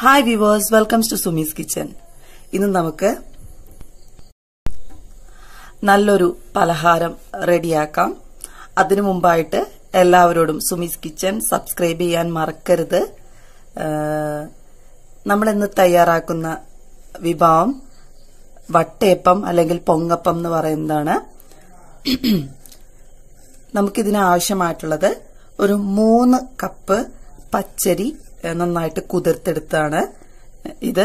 Hi viewers, welcomes to Sumi's kitchen. ഇന്ന് നമുക്ക് നല്ലൊരു പലഹാരം റെഡിയാക്കാം. അതിനു മുമ്പായിട്ട് എല്ലാവരോടും സുമീസ് കിച്ചൻ സബ്സ്ക്രൈബ് ചെയ്യാൻ മറക്കരുത്. നമ്മളിന്ന് തയ്യാറാക്കുന്ന വിഭവം വട്ടയപ്പം അല്ലെങ്കിൽ പൊങ്ങപ്പം എന്ന് പറയുന്നതാണ്. നമുക്കിതിന് ആവശ്യമായിട്ടുള്ളത് ഒരു 3 കപ്പ് പച്ചരി നന്നായിട്ട് കുതിർത്തെടുത്താണ് ഇത്.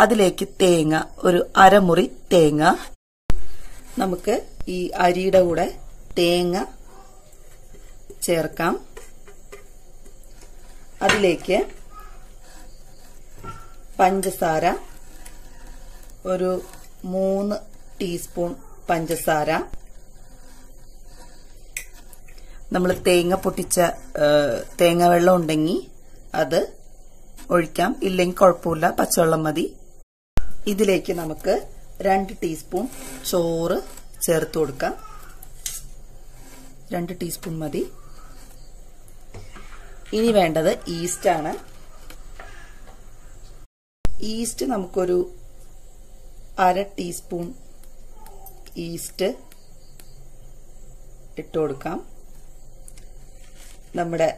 അതിലേക്ക് തേങ്ങ, ഒരു അരമുറി തേങ്ങ. നമുക്ക് ഈ അരിയുടെ കൂടെ തേങ്ങ ചേർക്കാം. അതിലേക്ക് പഞ്ചസാര, ഒരു 3 ടീസ്പൂൺ പഞ്ചസാര. നമ്മൾ തേങ്ങ പൊട്ടിച്ച തേങ്ങ വെള്ളം ഉണ്ടെങ്കിൽ അത് ഒഴിക്കാം, ഇല്ലെങ്കിൽ കുഴപ്പമില്ല, പച്ചവെള്ളം മതി. ഇതിലേക്ക് നമുക്ക് 2 ടീസ്പൂൺ ചോറ് ചേർത്ത് കൊടുക്കാം. 2 ടീസ്പൂൺ മതി. ഇനി വേണ്ടത് ഈസ്റ്റ് ആണ്. ഈസ്റ്റ് നമുക്കൊരു 1/2 ടീസ്പൂൺ ഈസ്റ്റ് ഇട്ട് കൊടുക്കാം. നമ്മുടെ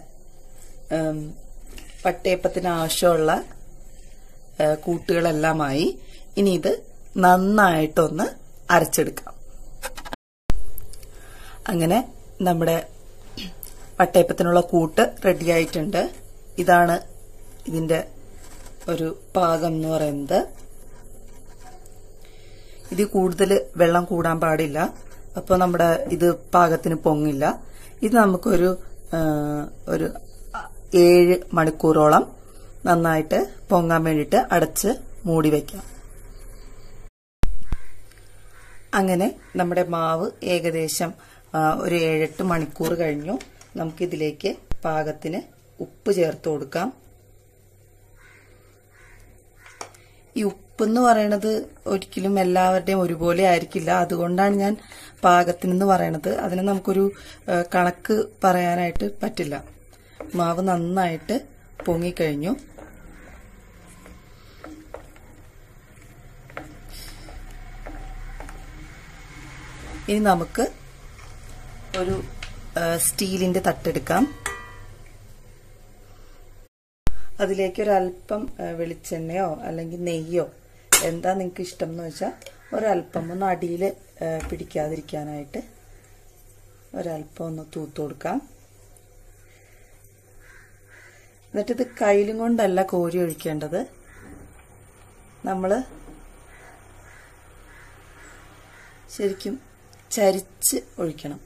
വട്ടയപ്പത്തിന് ആവശ്യമുള്ള കൂട്ടുകളെല്ലാമായി. ഇനി ഇത് നന്നായിട്ടൊന്ന് അരച്ചെടുക്കാം. അങ്ങനെ നമ്മുടെ വട്ടയപ്പത്തിനുള്ള കൂട്ട് റെഡിയായിട്ടുണ്ട്. ഇതാണ് ഇതിന്റെ ഒരു പാകം എന്ന് പറയുന്നത്. ഇത് കൂടുതൽ വെള്ളം കൂടാൻ പാടില്ല, അപ്പോൾ നമ്മുടെ ഇത് പാകത്തിന് പൊങ്ങില്ല. ഇത് നമുക്കൊരു 7 മണിക്കൂറോളം നന്നായിട്ട് പൊങ്ങാൻ വേണ്ടിയിട്ട് അടച്ച് മൂടി വയ്ക്കാം. അങ്ങനെ നമ്മുടെ മാവ് ഏകദേശം ഒരു 7-8 മണിക്കൂർ കഴിഞ്ഞു. നമുക്കിതിലേക്ക് പാകത്തിന് ഉപ്പ് ചേർത്ത് കൊടുക്കാം. ഈ ഉപ്പെന്ന് പറയണത് ഒരിക്കലും എല്ലാവരുടെയും ഒരുപോലെ ആയിരിക്കില്ല. അതുകൊണ്ടാണ് ഞാൻ പാകത്തിനെന്ന് പറയണത്. അതിന് നമുക്കൊരു കണക്ക് പറയാനായിട്ട് പറ്റില്ല. മാവ് നന്നായിട്ട് പൊങ്ങിക്കഴിഞ്ഞു. ഇനി നമുക്ക് ഒരു സ്റ്റീലിന്റെ തട്ടെടുക്കാം. അതിലേക്ക് ഒരല്പം വെളിച്ചെണ്ണയോ അല്ലെങ്കിൽ നെയ്യോ, എന്താ നിങ്ങൾക്ക് ഇഷ്ടം എന്ന് വെച്ചാൽ ഒരല്പം ഒന്ന് അടിയിൽ പിടിക്കാതിരിക്കാനായിട്ട് ഒരല്പം ഒന്ന് തൂത്ത് കൊടുക്കാം. എന്നിട്ടിത് കയ്യിലും കൊണ്ടല്ല കോരി ഒഴിക്കേണ്ടത്, നമ്മൾ ശരിക്കും ചരിച്ച് ഒഴിക്കണം.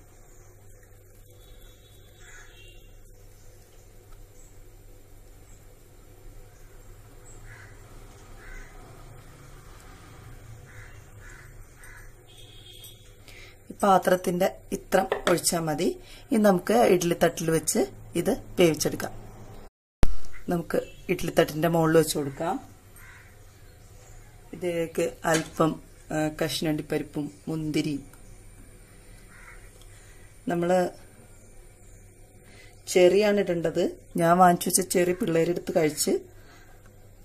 പാത്രത്തിന്റെ ഇത്രം ഒഴിച്ചാൽ മതി. ഇനി നമുക്ക് ഇഡ്ഡലി തട്ടിൽ വെച്ച് ഇത് വേവിച്ചെടുക്കാം. നമുക്ക് ഇഡ്ഡലി തട്ടിന്റെ മുകളിൽ വെച്ച് കൊടുക്കാം. ഇതിലേക്ക് അല്പം കശുവണ്ടിപ്പരിപ്പും മുന്തിരിയും. നമ്മള് ചെറിയാണ് ഇടേണ്ടത്. ഞാൻ വാങ്ങിച്ചു വെച്ച ചെറിയ പിള്ളേരെടുത്ത് കഴിച്ച്,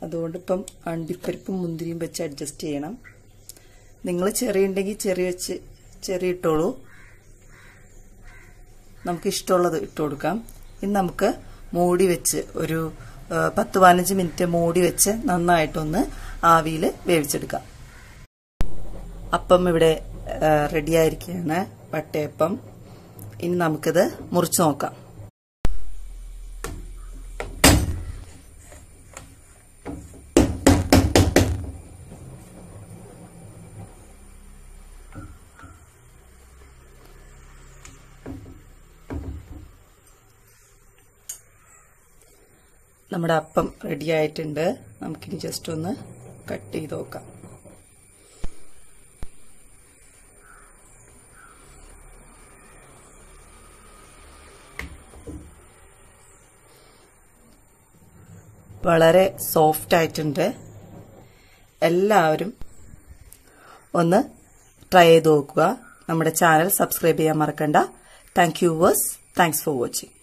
അതുകൊണ്ട് ഇപ്പം അണ്ടിപ്പരിപ്പും മുന്തിരിയും വെച്ച് അഡ്ജസ്റ്റ് ചെയ്യണം. നിങ്ങൾ ചെറിയ ഉണ്ടെങ്കിൽ ചെറിയ ഇട്ടോളൂ. നമുക്ക് ഇഷ്ടമുള്ളത് ഇട്ട് കൊടുക്കാം. ഇനി നമുക്ക് മൂടി വെച്ച് ഒരു 10-15 മിനിറ്റ് മൂടി വെച്ച് നന്നായിട്ടൊന്ന് ആവിയിൽ വേവിച്ചെടുക്കാം. അപ്പം ഇവിടെ റെഡിയായിരിക്കുകയാണ് വട്ടയപ്പം. ഇനി നമുക്കിത് മുറിച്ച് നോക്കാം. നമ്മുടെ അപ്പം റെഡി ആയിട്ടുണ്ട്. നമുക്കിനി ജസ്റ്റ് ഒന്ന് കട്ട് ചെയ്ത് നോക്കാം. വളരെ സോഫ്റ്റ് ആയിട്ടുണ്ട്. എല്ലാവരും ഒന്ന് ട്രൈ ചെയ്ത് നോക്കുക. നമ്മുടെ ചാനൽ സബ്സ്ക്രൈബ് ചെയ്യാൻ മറക്കണ്ട. Thank you viewers. Thanks for watching.